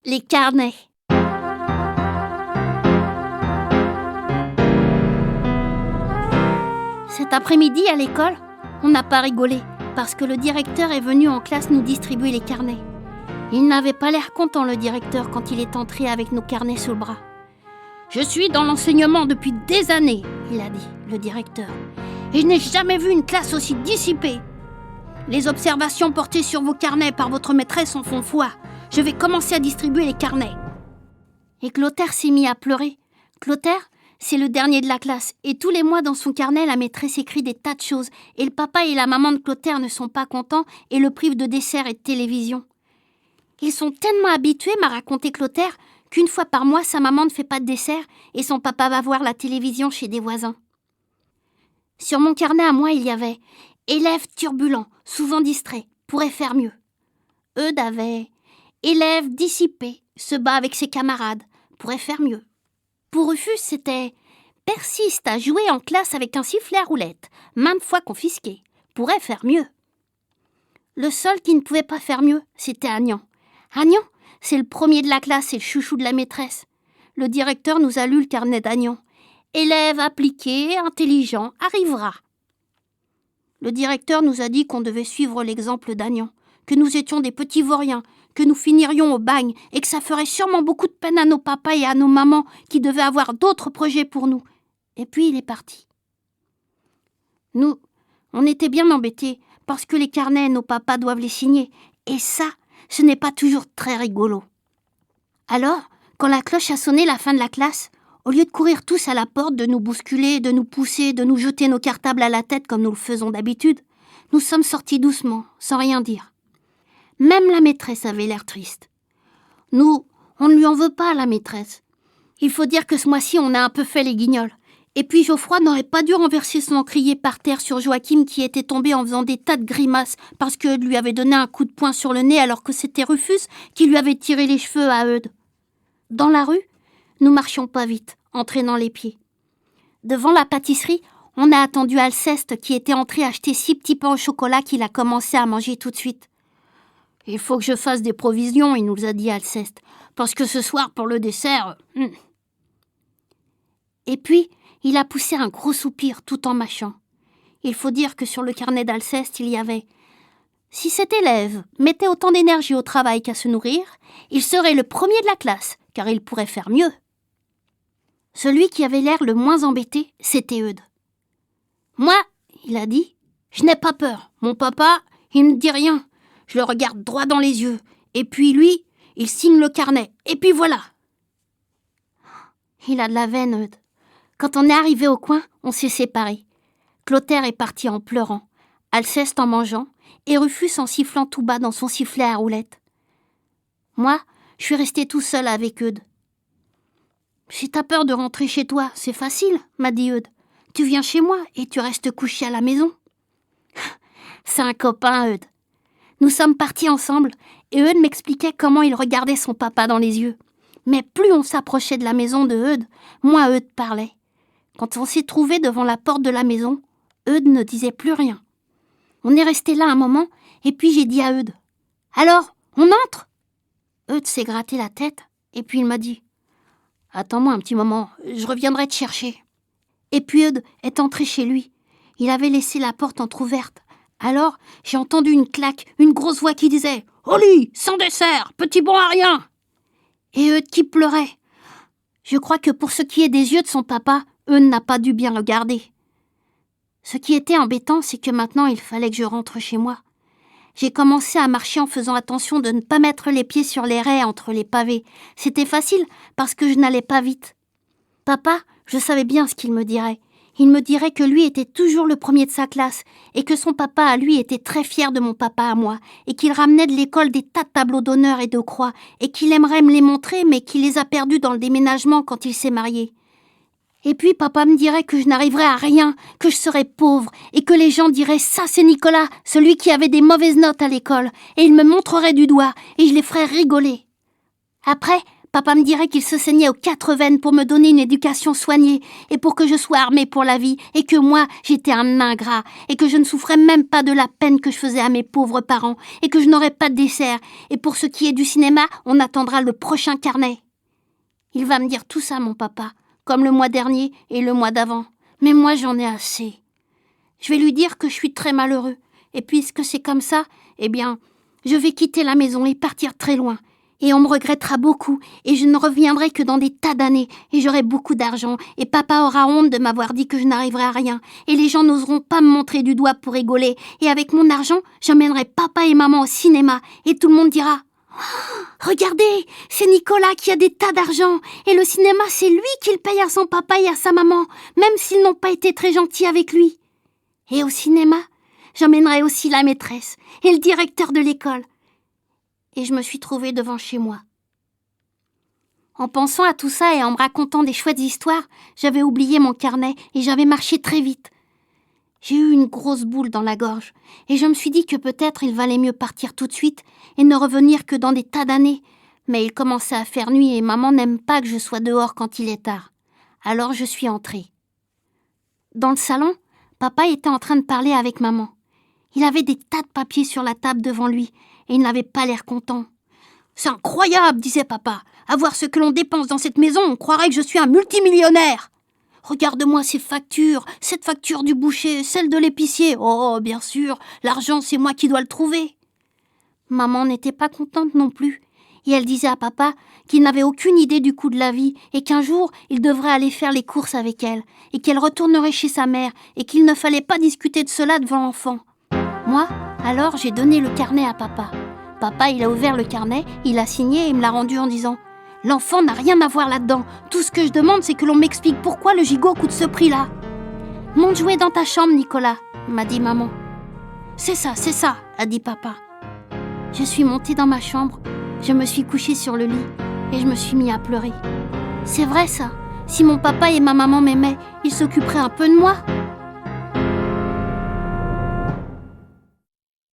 Les carnets. Cet après-midi, à l'école, on n'a pas rigolé parce que le directeur est venu en classe nous distribuer les carnets. Il n'avait pas l'air content, le directeur, quand il est entré avec nos carnets sous le bras. « Je suis dans l'enseignement depuis des années, » il a dit, le directeur. « Et je n'ai jamais vu une classe aussi dissipée. Les observations portées sur vos carnets par votre maîtresse en font foi. Je vais commencer à distribuer les carnets. » Et Clotaire s'est mis à pleurer. Clotaire, c'est le dernier de la classe. Et tous les mois, dans son carnet, la maîtresse écrit des tas de choses. Et le papa et la maman de Clotaire ne sont pas contents et le privent de dessert et de télévision. Ils sont tellement habitués, m'a raconté Clotaire, qu'une fois par mois, sa maman ne fait pas de dessert et son papa va voir la télévision chez des voisins. Sur mon carnet à moi, il y avait « Élève turbulent, souvent distrait, pourrait faire mieux ». Eudes avait « Élève dissipé, se bat avec ses camarades, pourrait faire mieux ». Pour Rufus, c'était « Persiste à jouer en classe avec un sifflet à roulette, maintes fois confisqué, pourrait faire mieux ». Le seul qui ne pouvait pas faire mieux, c'était Agnan. Agnan, c'est le premier de la classe et le chouchou de la maîtresse. Le directeur nous a lu le carnet d'Agnan. Élève appliqué, intelligent, arrivera. Le directeur nous a dit qu'on devait suivre l'exemple d'Agnan, que nous étions des petits vauriens, que nous finirions au bagne et que ça ferait sûrement beaucoup de peine à nos papas et à nos mamans qui devaient avoir d'autres projets pour nous. Et puis il est parti. Nous, on était bien embêtés parce que les carnets, nos papas doivent les signer. Et ça, ce n'est pas toujours très rigolo. Alors, quand la cloche a sonné la fin de la classe, au lieu de courir tous à la porte, de nous bousculer, de nous pousser, de nous jeter nos cartables à la tête comme nous le faisons d'habitude, nous sommes sortis doucement, sans rien dire. Même la maîtresse avait l'air triste. Nous, on ne lui en veut pas, la maîtresse. Il faut dire que ce mois-ci, on a un peu fait les guignols. Et puis Geoffroy n'aurait pas dû renverser son encrier par terre sur Joachim qui était tombé en faisant des tas de grimaces parce qu'Eudes lui avait donné un coup de poing sur le nez alors que c'était Rufus qui lui avait tiré les cheveux à Eudes. Dans la rue, nous marchions pas vite, entraînant les pieds. Devant la pâtisserie, on a attendu Alceste qui était entré acheter 6 petits pains au chocolat qu'il a commencé à manger tout de suite. « Il faut que je fasse des provisions, » il nous a dit Alceste, « parce que ce soir, pour le dessert... Et puis, il a poussé un gros soupir tout en mâchant. Il faut dire que sur le carnet d'Alceste, il y avait « Si cet élève mettait autant d'énergie au travail qu'à se nourrir, il serait le premier de la classe, car il pourrait faire mieux. » Celui qui avait l'air le moins embêté, c'était Eudes. « Moi, il a dit, je n'ai pas peur. Mon papa, il ne dit rien. Je le regarde droit dans les yeux. Et puis lui, il signe le carnet. Et puis voilà. » Il a de la veine, Eudes. Quand on est arrivé au coin, on s'est séparés. Clotaire est parti en pleurant, Alceste en mangeant, et Rufus en sifflant tout bas dans son sifflet à roulette. Moi, je suis resté tout seul avec Eudes. « Si t'as peur de rentrer chez toi, c'est facile, » m'a dit Eudes. « Tu viens chez moi et tu restes couché à la maison. » C'est un copain, Eudes. Nous sommes partis ensemble et Eudes m'expliquait comment il regardait son papa dans les yeux. Mais plus on s'approchait de la maison de Eudes, moins Eudes parlait. Quand on s'est trouvé devant la porte de la maison, Eudes ne disait plus rien. On est resté là un moment, et puis j'ai dit à Eudes « Alors, on entre ?» Eudes s'est gratté la tête, et puis il m'a dit « Attends-moi un petit moment, je reviendrai te chercher. » Et puis Eudes est entré chez lui. Il avait laissé la porte entr'ouverte. Alors, j'ai entendu une claque, une grosse voix qui disait « Au lit, sans dessert, petit bon à rien !» Et Eudes qui pleurait. Je crois que pour ce qui est des yeux de son papa, Eudes n'a pas dû bien le garder. Ce qui était embêtant, c'est que maintenant, il fallait que je rentre chez moi. J'ai commencé à marcher en faisant attention de ne pas mettre les pieds sur les raies entre les pavés. C'était facile parce que je n'allais pas vite. Papa, je savais bien ce qu'il me dirait. Il me dirait que lui était toujours le premier de sa classe et que son papa à lui était très fier de mon papa à moi et qu'il ramenait de l'école des tas de tableaux d'honneur et de croix et qu'il aimerait me les montrer mais qu'il les a perdus dans le déménagement quand il s'est marié. Et puis papa me dirait que je n'arriverais à rien, que je serais pauvre et que les gens diraient « Ça c'est Nicolas, celui qui avait des mauvaises notes à l'école » et il me montrerait du doigt et je les ferais rigoler. Après, Papa me dirait qu'il se saignait aux 4 veines pour me donner une éducation soignée et pour que je sois armée pour la vie et que moi, j'étais un ingrat et que je ne souffrais même pas de la peine que je faisais à mes pauvres parents et que je n'aurais pas de dessert. Et pour ce qui est du cinéma, on attendra le prochain carnet. Il va me dire tout ça, mon papa, comme le mois dernier et le mois d'avant. Mais moi, j'en ai assez. Je vais lui dire que je suis très malheureux. Et puisque c'est comme ça, eh bien, je vais quitter la maison et partir très loin. Et on me regrettera beaucoup, et je ne reviendrai que dans des tas d'années, et j'aurai beaucoup d'argent, et papa aura honte de m'avoir dit que je n'arriverai à rien, et les gens n'oseront pas me montrer du doigt pour rigoler, et avec mon argent, j'emmènerai papa et maman au cinéma, et tout le monde dira « Regardez, c'est Nicolas qui a des tas d'argent, et le cinéma, c'est lui qui le paye à son papa et à sa maman, même s'ils n'ont pas été très gentils avec lui. » Et au cinéma, j'emmènerai aussi la maîtresse, et le directeur de l'école. Et je me suis trouvée devant chez moi. En pensant à tout ça et en me racontant des chouettes histoires, j'avais oublié mon carnet et j'avais marché très vite. J'ai eu une grosse boule dans la gorge et je me suis dit que peut-être il valait mieux partir tout de suite et ne revenir que dans des tas d'années. Mais il commençait à faire nuit et maman n'aime pas que je sois dehors quand il est tard. Alors je suis entrée. Dans le salon, papa était en train de parler avec maman. Il avait des tas de papiers sur la table devant lui et il n'avait pas l'air content. « C'est incroyable, disait papa. À voir ce que l'on dépense dans cette maison, on croirait que je suis un multimillionnaire. Regarde-moi ces factures, cette facture du boucher, celle de l'épicier. Oh, bien sûr, l'argent, c'est moi qui dois le trouver. » Maman n'était pas contente non plus. Et elle disait à papa qu'il n'avait aucune idée du coût de la vie et qu'un jour, il devrait aller faire les courses avec elle et qu'elle retournerait chez sa mère et qu'il ne fallait pas discuter de cela devant l'enfant. Moi, alors, j'ai donné le carnet à papa. Papa, il a ouvert le carnet, il a signé et me l'a rendu en disant « L'enfant n'a rien à voir là-dedans. Tout ce que je demande, c'est que l'on m'explique pourquoi le gigot coûte ce prix-là. »« Monte jouer dans ta chambre, Nicolas, » m'a dit maman. « C'est ça, » a dit papa. Je suis montée dans ma chambre, je me suis couchée sur le lit et je me suis mis à pleurer. C'est vrai ça, si mon papa et ma maman m'aimaient, ils s'occuperaient un peu de moi.